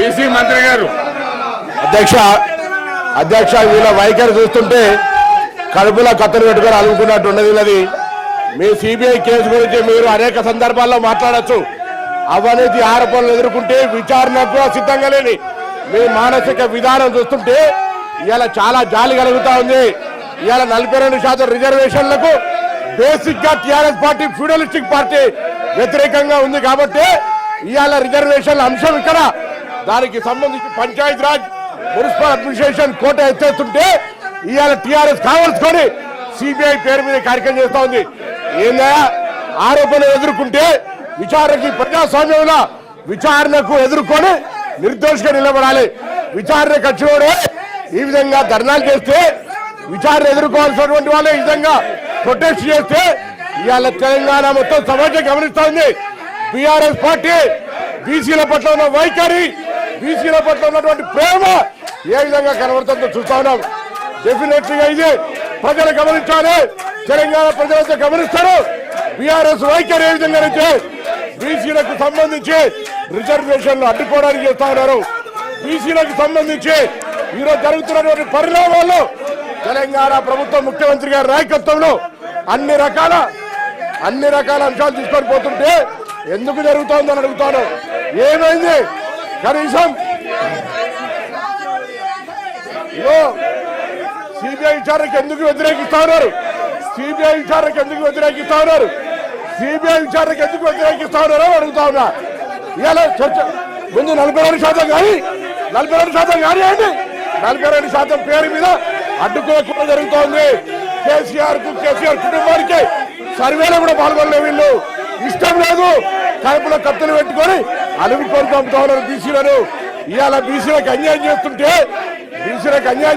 BC మంత్రి గారు. అధ్యక్ష వీళ్ళ వైఖరి చూస్తుంటే కడుపులో కత్తలు పెట్టుకొని అలుగుకున్నట్టు ఉన్నది. వీళ్ళది మీ సిబిఐ కేసు గురించి మీరు అనేక సందర్భాల్లో మాట్లాడచ్చు. అవినీతి ఆరోపణలు ఎదుర్కొంటే విచారణకు సిద్ధంగా లేని మీ మానసిక విధానం చూస్తుంటే ఇవాళ చాలా జాలి కలుగుతా ఉంది. ఇవాళ 42% రిజర్వేషన్లకు బేసిక్ గా టీఆర్ఎస్ పార్టీ ఫ్యూడలిస్టిక్ పార్టీ వ్యతిరేకంగా ఉంది కాబట్టి ఇవాళ రిజర్వేషన్ల అంశం ఇక్కడ దానికి సంబంధించి పంచాయతీ రాజ్ మున్సిపల్ అడ్మినిస్ట్రేషన్ కోట ఎత్తేస్తుంటే ఇవాళ టీఆర్ఎస్ కావాల్సుకొని సిబిఐ పేరు మీద కార్యక్రమం చేస్తా ఉంది. ఏందా ఆరోపణలు ఎదుర్కొంటే విచారణకి ప్రజాస్వామ్యంలో విచారణకు ఎదుర్కొని నిర్దోషిగా నిలబడాలి. విచారణ ఖర్చులోనే ఈ విధంగా ధర్నాలు చేస్తే విచారణ ఎదుర్కోవాల్సినటువంటి వాళ్ళు ఈ విధంగా ప్రొటెస్ట్ చేస్తే ఇవాళ తెలంగాణ మొత్తం సమాజం గమనిస్తా ఉంది. బీఆర్ఎస్ పార్టీ బీసీల పట్ల ఉన్న వైఖరి, బీసీల పట్ల ఉన్నటువంటి ప్రేమ ఏ విధంగా కనబడుతుందో చూస్తా ఉన్నాం. డెఫినెట్లీగా ఇది ప్రజలు గమనించాలి. తెలంగాణ ప్రజలంతా గమనిస్తారు. బీఆర్ఎస్ వైఖరి ఏ విధంగా అయితే బీసీలకు సంబంధించి రిజర్వేషన్లు అడ్డుకోవడానికి చేస్తా ఉన్నారు. బీసీలకు సంబంధించి ఈరోజు జరుగుతున్నటువంటి పరిణామాల్లో తెలంగాణ ప్రభుత్వం ముఖ్యమంత్రి గారి నాయకత్వంలో అన్ని రకాల అంశాలు తీసుకొని పోతుంటే ఎందుకు జరుగుతోందని అడుగుతాను. ఏమైంది? కనీసం సిబిఐ విచారణకు ఎందుకు వ్యతిరేకిస్తా ఉన్నారు? సిబిఐ విచారణకు ఎందుకు వ్యతిరేకిస్తా ఉన్నారు? సిబిఐ విచారణకు ఎందుకు వ్యతిరేకిస్తా ఉన్నారో అడుగుతా ఉన్నా. ఇవాళ చర్చ ముందు 42% కానీ 42% కానీ అండి 42% పేరు మీద అడ్డుకోకుండా జరుగుతోంది. కేసీఆర్ కుటుంబానికి సర్వేలో కూడా పాల్గొనలే. వీళ్ళు ఇష్టం లేదు, కడుపులో కత్తులు పెట్టుకొని అలుగుకొని పంపుతా ఉన్నారు బీసీలను. ఇవాళ బీసీలకు అన్యాయం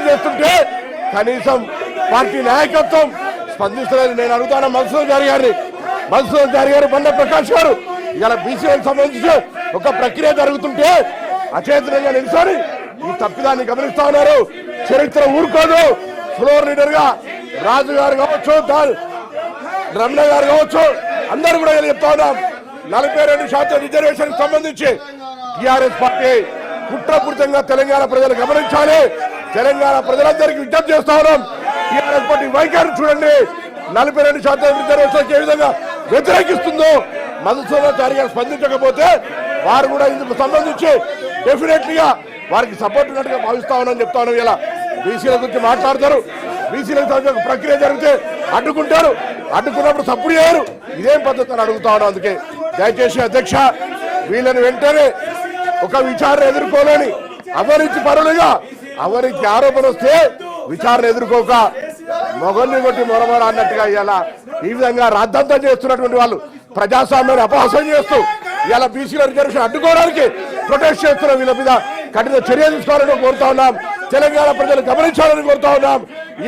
చేస్తుంటే కనీసం పార్టీ నాయకత్వం స్పందిస్తలేదు. నేను అడుగుతాను మధుసూదన్ చారి గారు, బండ ప్రకాష్ గారు, ఇవాళ బీసీలకు సంబంధించి ఒక ప్రక్రియ జరుగుతుంటే అచేతనంగా నిలిచారు. ఈ తప్పిదాన్ని గమనిస్తా ఉన్నారు. చరిత్ర ఊరుకోదు. ఫ్లోర్ లీడర్ గా రాజు గారు కావచ్చు, రమణ గారు కావచ్చు, అందరూ కూడా చెప్తా ఉన్నాం. 42% రిజర్వేషన్ సంబంధించి టీఆర్ఎస్ పార్టీ కుట్రపూరితంగా తెలంగాణ ప్రజలు గమనించాలి. తెలంగాణ ప్రజలందరికీ విజ్ఞప్తి చేస్తా ఉన్నాం. టీఆర్ఎస్ పార్టీ వైఖరి చూడండి. 42% రిజర్వేషన్ ఏ విధంగా వ్యతిరేకిస్తుందో మధుసూదన్ చారి గారు స్పందించకపోతే వారు కూడా ఇందుకు సంబంధించి డెఫినెట్లీగా వారికి సపోర్ట్ ఉన్నట్టుగా భావిస్తా ఉన్నామని చెప్తా ఉన్నాం. ఇలా బీసీల గురించి మాట్లాడతారు. బీసీలకు సంబంధించిన ప్రక్రియ జరిగితే అడ్డుకుంటారు. అడ్డుకున్నప్పుడు సపోర్ట్ చేయరు. ఇదేం పద్ధతి అని అడుగుతా ఉన్నాం. అందుకే దయచేసి అధ్యక్ష వీళ్ళని వెంటనే ఒక విచారణ ఎదుర్కోలేని అవినీతి పరులుగా అవినీతి ఆరోపణ వస్తే విచారణ ఎదుర్కోక మొగల్ని కొట్టి మొరమర అన్నట్టుగా ఇలా ఈ విధంగా రాద్ధాంతం చేస్తున్నటువంటి వాళ్ళు ప్రజాస్వామ్యాన్ని అపహాసం చేస్తూ ఇలా బీసీల రిజర్వేషన్ అడ్డుకోవడానికి ప్రొటెస్ట్ చేస్తున్న వీళ్ళ మీద కఠిన చర్య తీసుకోవాలని కోరుతా ఉన్నాం. తెలంగాణ ప్రజలు గమనించాలని కోరుతా ఉన్నాం.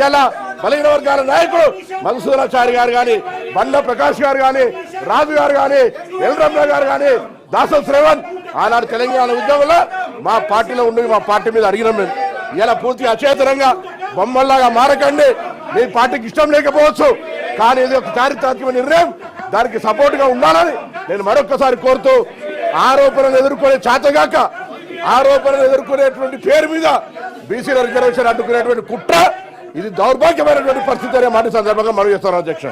ఇలా బలహీన వర్గాల నాయకుడు మధుసూదన్ చారి గారు కానీ, బండ ప్రకాష్ గారు కానీ, రాజు గారు కానీ, ఎల్ రమణ గారు కానీ, దాసం శ్రవణ్ ఆనాడు తెలంగాణ ఉద్యమంలో మా పార్టీలో ఉండి మా పార్టీ మీద అడిగినాం. మేము ఇలా పూర్తిగా అచేతనంగా బొమ్మల్లాగా మారకండి. మీ పార్టీకి ఇష్టం లేకపోవచ్చు, కానీ ఇది ఒక చారిత్రాత్మక నిర్ణయం. దానికి సపోర్ట్ గా ఉండాలని నేను మరొకసారి కోరుతూ, ఆరోపణలు ఎదుర్కొనే చేతగాక ఆరోపణలు ఎదుర్కొనేటువంటి పేరు మీద బీసీల రిజర్వేషన్ అడ్డుకునేటువంటి కుట్ర ఇది దౌర్భాగ్యమైనటువంటి పరిస్థితి అనే మాట సందర్భంగా మనం చేస్తాను. అధ్యక్ష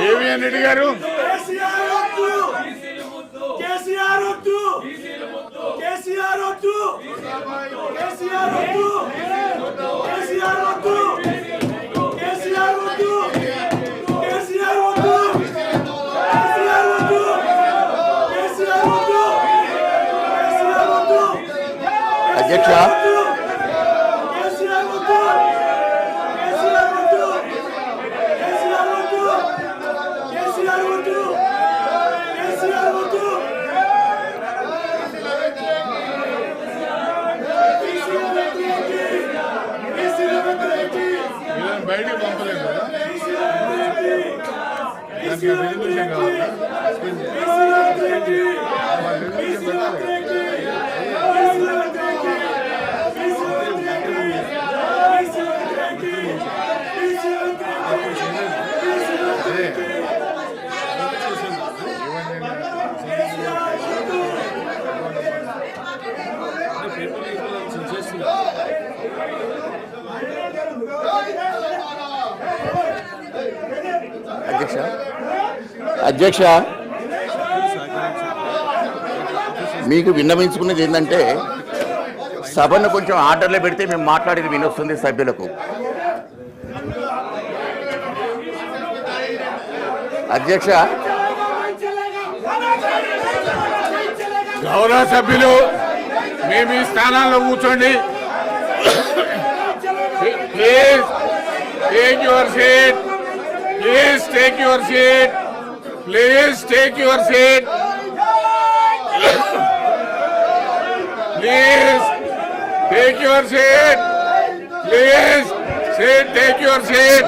ఏవిఎన్ రెడ్డి గారు, అధ్యక్ష బయటికి పంపలేదు కదా, దానికి రెజల్యూషన్ కావాలా? అధ్యక్ష, మీకు విన్నవించుకున్నది ఏంటంటే సభను కొంచెం ఆర్డర్లో పెడితే మేము మాట్లాడేది వినొస్తుంది సభ్యులకు. అధ్యక్ష, గౌరవ సభ్యులు మీ మీ స్థానాల్లో కూర్చోండి. Please take your seat. Please take your seat. Please take your seat. Please take your seat. Please take your seat.